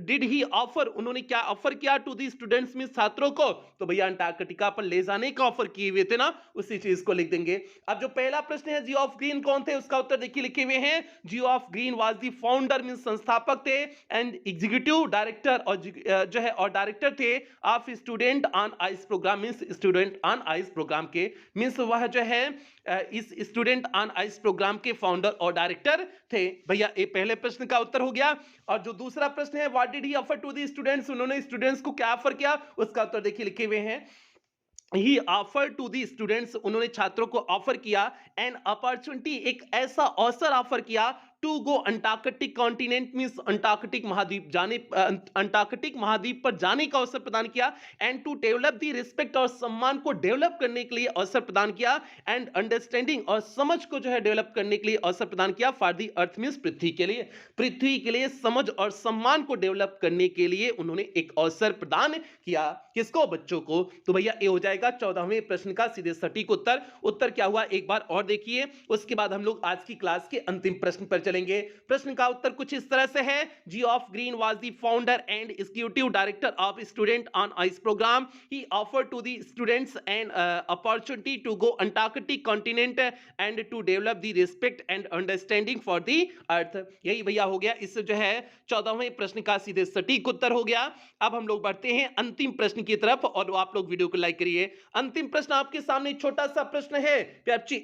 डिड ही ऑफर, उन्होंने क्या ऑफर किया टू दी स्टूडेंट्स में छात्रों को। तो भैया अंटार्कटिका पर ले जाने का ऑफर किए हुए थे ना, उसी चीज को लिख देंगे। अब जो पहला प्रश्न है जियो ऑफ ग्रीन कौन थे, उसका उत्तर देखिए लिखे हुए हैं। Geoff Green was the founder means संस्थापक थे, एंड एग्जीक्यूटिव डायरेक्टर और जो है और डायरेक्टर थे of student on ice program means student on ice program के, मींस वह जो है इस स्टूडेंट ऑन आइस प्रोग्राम के फाउंडर और डायरेक्टर थे। भैया ये पहले प्रश्न का उत्तर हो गया। और जो दूसरा प्रश्न है what did he offer to the students, उन्होंने स्टूडेंट्स को क्या ऑफर किया, उसका उत्तर देखिए लिखे हुए हैं। ही ऑफर टू दी स्टूडेंट्स, उन्होंने छात्रों को ऑफर किया एन अपॉर्चुनिटी, एक ऐसा अवसर ऑफर किया to go Antarctic continent means Antarctic महाद्वीप जाने, अंटार्कटिक महाद्वीप पर जाने का अवसर प्रदान किया, and to develop the respect और सम्मान को डेवलप करने के लिए अवसर प्रदान किया, एंड अंडरस्टैंडिंग और समझ को जो है डेवलप करने के लिए अवसर प्रदान किया फॉर दी अर्थ मींस पृथ्वी के लिए, पृथ्वी के लिए समझ और सम्मान को डेवलप करने के लिए उन्होंने एक अवसर प्रदान किया, किसको, बच्चों को। तो भैया ये हो जाएगा 14वें प्रश्न का सीधे सटीक उत्तर। उत्तर क्या हुआ एक बार और देखिए, उसके बाद हम लोग आज की क्लास के अंतिम प्रश्न पर चलेंगे। प्रश्न का उत्तर कुछ इस तरह से है। Geoff Green was the founder and executive director of student on ice programme. He offered to the students an opportunity to go Antarctic continent and to develop the respect and understanding for the earth. यही भैया हो गया इस जो है 14वें प्रश्न का सीधे सटीक उत्तर हो गया। अब हम लोग बढ़ते हैं अंतिम प्रश्न की तरफ, और आप लोग वीडियो को लाइक करिए। अंतिम प्रश्न आपके सामने छोटा सा प्रश्न है,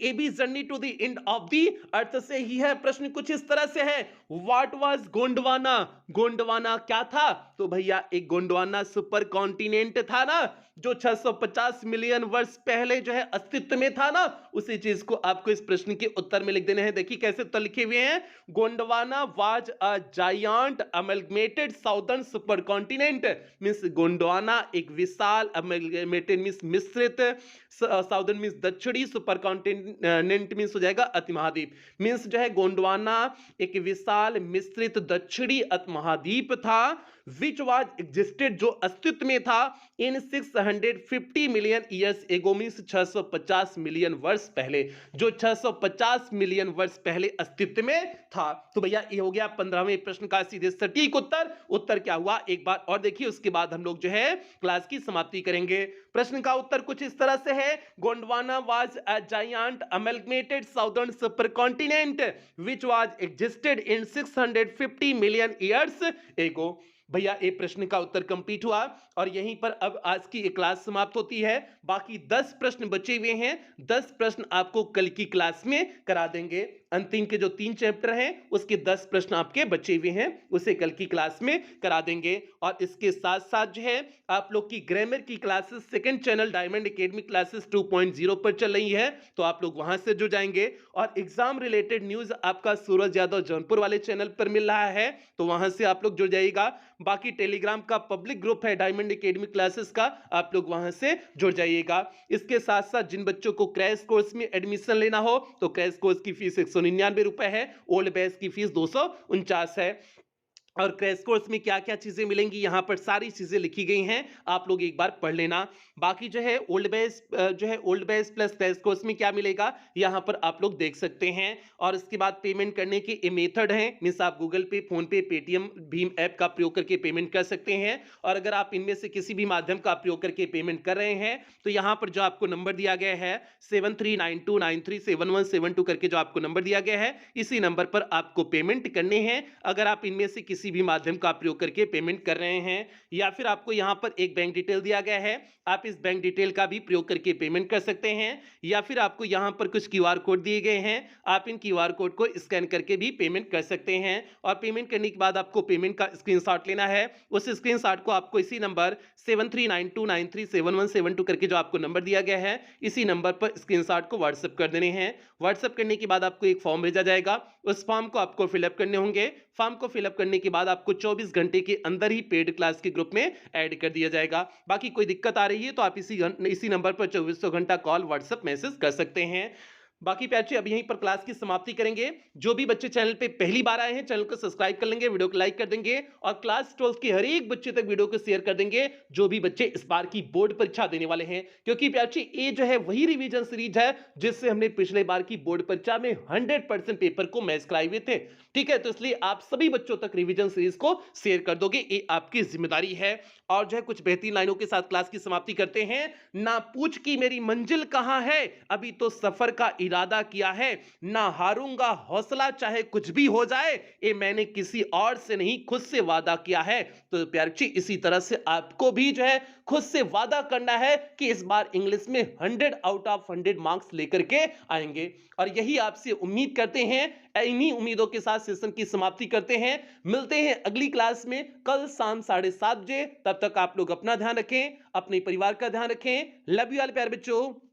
एबी journey to the end of the earth से ही है। प्रश्न कुछ इस तरह से है। व्हाट वाज गोंडवाना, गोंडवाना क्या था। तो भैया एक गोंडवाना सुपर कॉन्टिनेंट था ना, जो 650 मिलियन वर्ष पहले जो है अस्तित्व में था ना, उसी चीज को आपको इस प्रश्न के उत्तर में लिख देने हैं। देखिए कैसे उत्तर लिखे हुए हैं। Gondwana was a giant amalgamated southern super continent means Gondwana एक विशाल अमलगमेटेड मींस मिश्रित, साउदर्न मींस दक्षिणी, सुपर कॉन्टिनेंट मींस हो जाएगा अति महाद्वीप, मींस जो है गोंडवाना एक विशाल मिश्रित दक्षिणी महाद्वीप था, विच वाज एग्जिस्टेड जो अस्तित्व में था इन 650 मिलियन ईयर्स एगो, मीन्स 650 मिलियन वर्ष पहले, जो 650 मिलियन वर्ष पहले अस्तित्व में था। तो भैया ये हो गया 15वें प्रश्न का सीधे सटीक उत्तर। उत्तर क्या हुआ एक बार और देखिए, उसके बाद हम लोग जो है क्लास की समाप्ति करेंगे। प्रश्न का उत्तर कुछ इस तरह से है, Gondwana was a giant amalgamated southern super continent which was existed in 650 million years ago. भैया ये प्रश्न का उत्तर कंप्लीट हुआ और यहीं पर अब आज की क्लास समाप्त होती है। बाकी 10 प्रश्न बचे हुए हैं, 10 प्रश्न आपको कल की क्लास में करा देंगे। अंतिम के जो 3 चैप्टर हैं उसके 10 प्रश्न आपके बचे हुए हैं, उसे कल की क्लास में करा देंगे। और इसके साथ साथ जो है आप लोग की ग्रामर की classes second channel diamond academy classes 2.0 पर चल रही है, तो आप लोग वहां से जुड़ जाएंगे। और एग्जाम रिलेटेड न्यूज आपका सूरज यादव जौनपुर वाले चैनल पर मिल रहा है, तो वहां से आप लोग जुड़ जाइएगा। बाकी टेलीग्राम का पब्लिक ग्रुप है डायमंड एकेडमी क्लासेस का, आप लोग वहां से जुड़ जाइएगा। इसके साथ साथ जिन बच्चों को क्रैश कोर्स में एडमिशन लेना हो तो क्रैश कोर्स की फीस 199 रुपए है, ओल्ड बैच की फीस 249 है। और क्रैश कोर्स में क्या क्या चीजें मिलेंगी यहां पर सारी चीजें लिखी गई हैं, आप लोग एक बार पढ़ लेना। बाकी जो है old batch plus crash course में क्या मिलेगा यहां पर आप लोग देख सकते हैं। और इसके बाद पेमेंट करने के ये मेथड हैं, मींस आप गूगल पे, फोन पे, पेटीएम, भीम ऐप का प्रयोग करके पेमेंट कर सकते हैं। और अगर आप इनमें से किसी भी माध्यम का प्रयोग करके पेमेंट कर रहे हैं तो यहां पर जो आपको नंबर दिया गया है 7392937172 करके जो आपको नंबर दिया गया है, इसी नंबर पर आपको पेमेंट करने हैं। अगर आप इनमें से किसी भी माध्यम का प्रयोग करके पेमेंट कर रहे हैं, या फिर आपको यहां पर एक बैंक डिटेल दिया गया है, आप इस बैंक डिटेल का भी प्रयोग करके पेमेंट कर सकते हैं। या फिर आपको यहां पर कुछ क्यूआर कोड दिए गए हैं, आप इन क्यूआर कोड को स्कैन करके भी पेमेंट कर सकते हैं। और पेमेंट करने के बाद आपको पेमेंट का स्क्रीनशॉट लेना है, उस स्क्रीनशॉट को आपको इसी नंबर 7392937172 करके जो आपको नंबर दिया गया है, इसी नंबर पर स्क्रीनशॉट को व्हाट्सएप कर देने हैं। व्हाट्सएप करने के बाद आपको एक फॉर्म भेजा जाएगा, उस फॉर्म को आपको फिलअप करने होंगे। फॉर्म को फिलअप करने के बाद आपको 24 घंटे के अंदर ही पेड क्लास के ग्रुप में ऐड कर दिया जाएगा। बाकी कोई दिक्कत आ रही है तो आप इसी नंबर पर 2400 घंटा कॉल, व्हाट्सएप, मैसेज कर सकते हैं। बाकी प्यारे अब यहीं पर क्लास की समाप्ति करेंगे। जो भी बच्चे चैनल पे पहली बार आए हैं चैनल को सब्सक्राइब कर लेंगे, वीडियो को लाइक कर देंगे और क्लास 12 के हर एक बच्चे तक वीडियो को शेयर कर देंगे जो भी बच्चे इस बार की बोर्ड परीक्षा देने वाले हैं। क्योंकि प्यारे ये जो है वही रिवीजन सीरीज है जिससे हमने पिछले बार की बोर्ड परीक्षा में 100% पेपर को मैच कराए हुए थे। ठीक है, तो इसलिए आप सभी बच्चों तक रिवीजन सीरीज को शेयर कर दोगे, ये आपकी जिम्मेदारी है। और जो है कुछ बेहतरीन लाइनों के साथ क्लास की समाप्ति करते हैं। ना पूछ की मेरी मंजिल कहां है, अभी तो सफर का इरादा किया है, ना हारूंगा हौसला चाहे कुछ भी हो जाए, ये मैंने किसी और से नहीं खुद से वादा किया है। तो प्यारे इसी तरह से आपको भी जो है खुद से वादा करना है कि इस बार इंग्लिश में 100 आउट ऑफ 100 मार्क्स लेकर के आएंगे। और यही आपसे उम्मीद करते हैं, इन्हीं उम्मीदों के साथ सेशन की समाप्ति करते हैं। मिलते हैं अगली क्लास में कल शाम 7:30 बजे। तब तक आप लोग अपना ध्यान रखें, अपने परिवार का ध्यान रखें। लव यू ऑल प्यारे बच्चों।